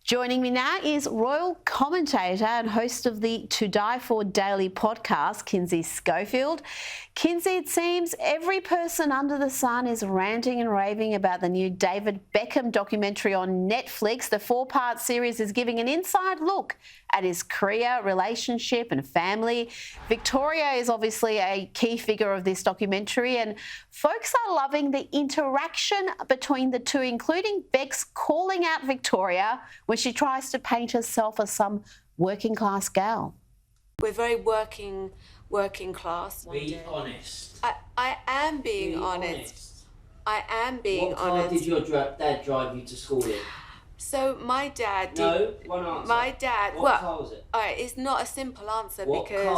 Joining me now is royal commentator and host of the To Die For Daily podcast, Kinsey Schofield. Kinsey, it seems every person under the sun is ranting and raving about the new David Beckham documentary on Netflix. The four-part series is giving an inside look at his career, relationship and family. Victoria is obviously a key figure of this documentary, and folks are loving the interaction between the two, including Bex calling out Victoria when she tries to paint herself as some working class gal. We're very working class. Be honest. I am being Be honest. I am being honest. What car did your dad drive you to school in? So my dad did. No, one answer. My dad. What car was it? All right, it's not a simple answer What because.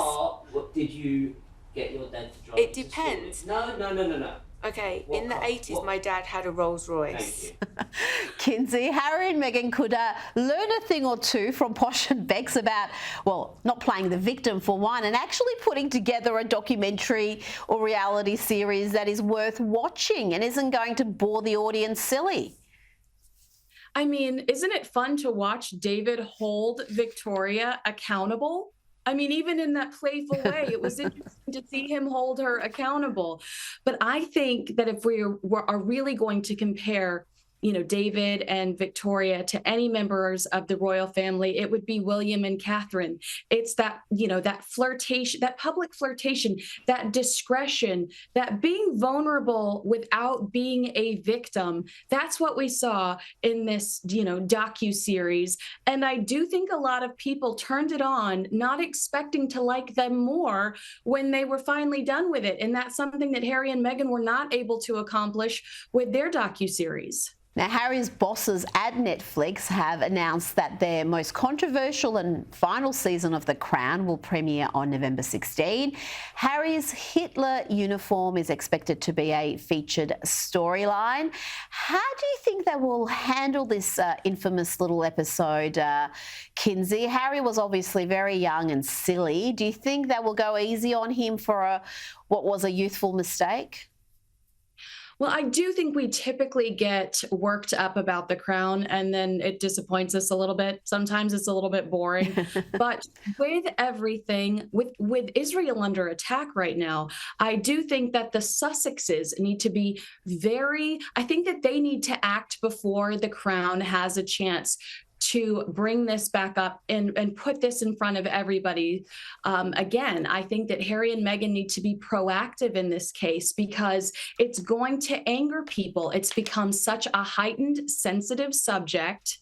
What did you get your dad to drive? It you depends. To school in? No. Okay, What in the car? 80s, my dad had a Rolls Royce. Thank you. Kinsey, Harry and Meghan could learn a thing or two from Posh and Bex about, well, not playing the victim for one, and actually putting together a documentary or reality series that is worth watching and isn't going to bore the audience silly. I mean, isn't it fun to watch David hold Victoria accountable? I mean, even in that playful way, it was interesting to see him hold her accountable. But I think that if we are really going to compare, David and Victoria to any members of the royal family, it would be William and Catherine. It's that, that flirtation, that public flirtation, that discretion, that being vulnerable without being a victim. That's what we saw in this, docuseries. And I do think a lot of people turned it on, not expecting to like them more when they were finally done with it. And that's something that Harry and Meghan were not able to accomplish with their docuseries. Now, Harry's bosses at Netflix have announced that their most controversial and final season of The Crown will premiere on November 16. Harry's Hitler uniform is expected to be a featured storyline. How do you think they will handle this infamous little episode, Kinsey? Harry was obviously very young and silly. Do you think they will go easy on him for what was a youthful mistake? Well, I do think we typically get worked up about The Crown and then it disappoints us a little bit. Sometimes it's a little bit boring. But with everything, with Israel under attack right now, I do think that the Sussexes need to be I think that they need to act before The Crown has a chance to bring this back up and put this in front of everybody. Again, I think that Harry and Meghan need to be proactive in this case because it's going to anger people. It's become such a heightened, sensitive subject.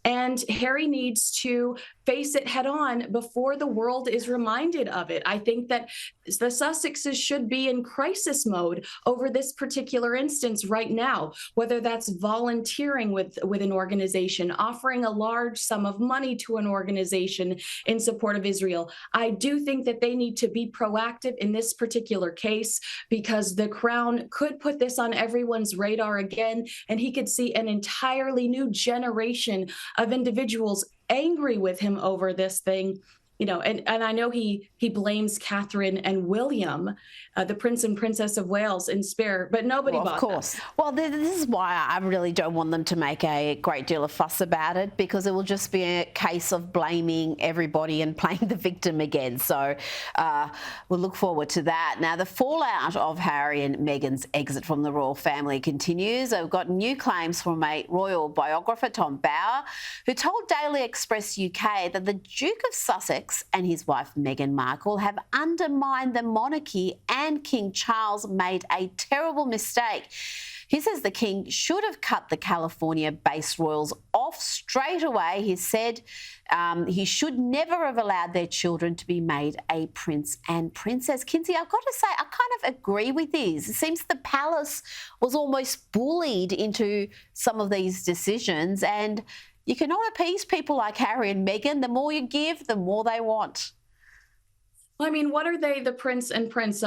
And Harry needs to face it head on before the world is reminded of it. I think that the Sussexes should be in crisis mode over this particular instance right now, whether that's volunteering with an organization, offering a large sum of money to an organization in support of Israel. I do think that they need to be proactive in this particular case because the Crown could put this on everyone's radar again, and he could see an entirely new generation of individuals angry with him over this thing, and I know he blames Catherine and William, the Prince and Princess of Wales, in spare, but nobody bought that. Of course. Well, this is why I really don't want them to make a great deal of fuss about it, because it will just be a case of blaming everybody and playing the victim again. So we'll look forward to that. Now, the fallout of Harry and Meghan's exit from the royal family continues. We've got new claims from a royal biographer, Tom Bower, who told Daily Express UK that the Duke of Sussex and his wife Meghan Markle have undermined the monarchy and King Charles made a terrible mistake. He says the king should have cut the California-based royals off straight away. He said he should never have allowed their children to be made a prince and princess. Kinsey, I've got to say, I kind of agree with this. It seems the palace was almost bullied into some of these decisions, and you cannot appease people like Harry and Meghan. The more you give, the more they want. Well, I mean, what are they the prince and princess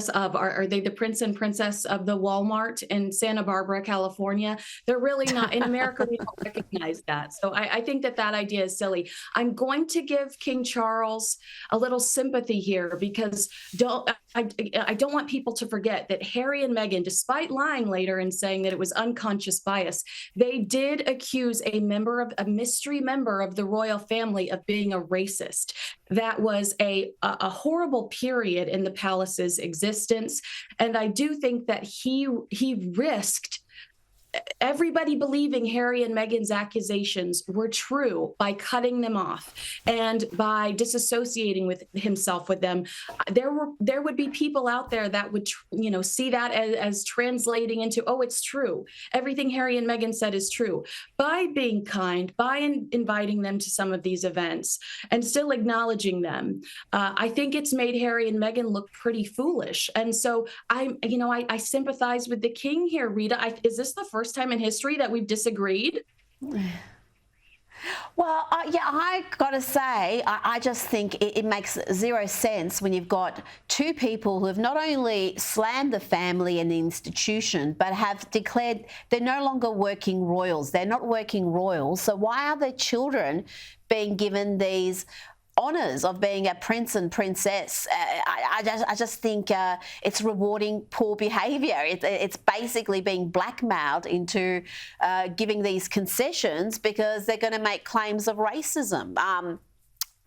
of? Are they the prince and princess of the Walmart in Santa Barbara, California? They're really not. In America, we don't recognize that. So I think that idea is silly. I'm going to give King Charles a little sympathy here because I don't want people to forget that Harry and Meghan, despite lying later and saying that it was unconscious bias, they did accuse a mystery member of the royal family of being a racist. That was a horrible period in the palace's existence. And I do think that he risked everybody believing Harry and Meghan's accusations were true by cutting them off and by disassociating with himself with them. There would be people out there that would see that as translating into, oh, it's true. Everything Harry and Meghan said is true. By being kind, by inviting them to some of these events and still acknowledging them, I think it's made Harry and Meghan look pretty foolish. And so I sympathize with the king here, Rita. Is this the first time in history that we've disagreed? Well, yeah, I got to say, I just think it makes zero sense when you've got two people who have not only slammed the family and the institution, but have declared they're no longer working royals. They're not working royals. So why are their children being given these honours of being a prince and princess? I just think it's rewarding poor behaviour. It's basically being blackmailed into giving these concessions because they're going to make claims of racism.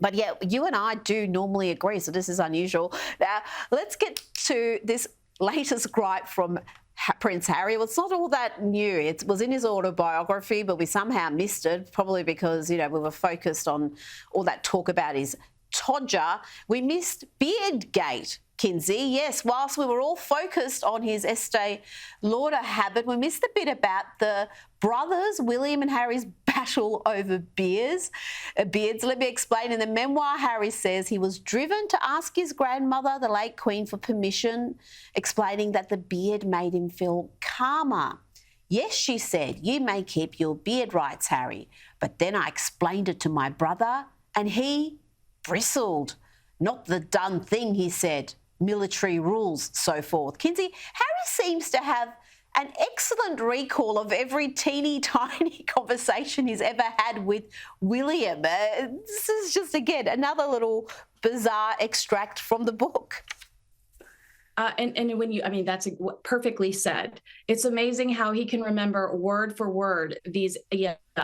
But yeah, you and I do normally agree, so this is unusual. Now, let's get to this latest gripe from Prince Harry. Well, it's not all that new. It was in his autobiography, but we somehow missed it, probably because, we were focused on all that talk about his todger. We missed Beardgate, Kinsey. Yes, whilst we were all focused on his Estee Lauder habit, we missed a bit about the brothers, William and Harry's battle over beards. Let me explain. In the memoir, Harry says he was driven to ask his grandmother, the late Queen, for permission, explaining that the beard made him feel calmer. Yes, she said, you may keep your beard, writes Harry. But then I explained it to my brother and he bristled. Not the done thing, he said. Military rules, so forth. Kinsey, Harry seems to have an excellent recall of every teeny tiny conversation he's ever had with William. This is just, again, another little bizarre extract from the book. And when that's perfectly said. It's amazing how he can remember word for word these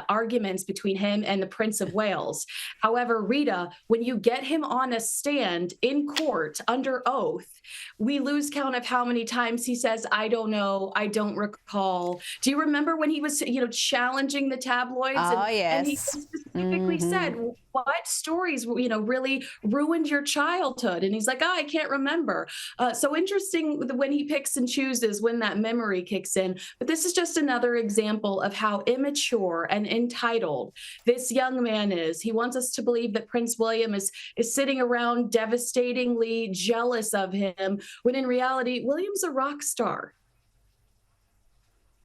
arguments between him and the Prince of Wales. However, Rita, when you get him on a stand in court under oath, we lose count of how many times he says, I don't know, I don't recall. Do you remember when he was, challenging the tabloids? Yes. And he specifically said, what stories, really ruined your childhood? And he's like, I can't remember. So interesting when he picks and chooses when that memory kicks in. But this is just another example of how immature and entitled this young man is. He wants us to believe that Prince William is sitting around devastatingly jealous of him, when in reality, William's a rock star.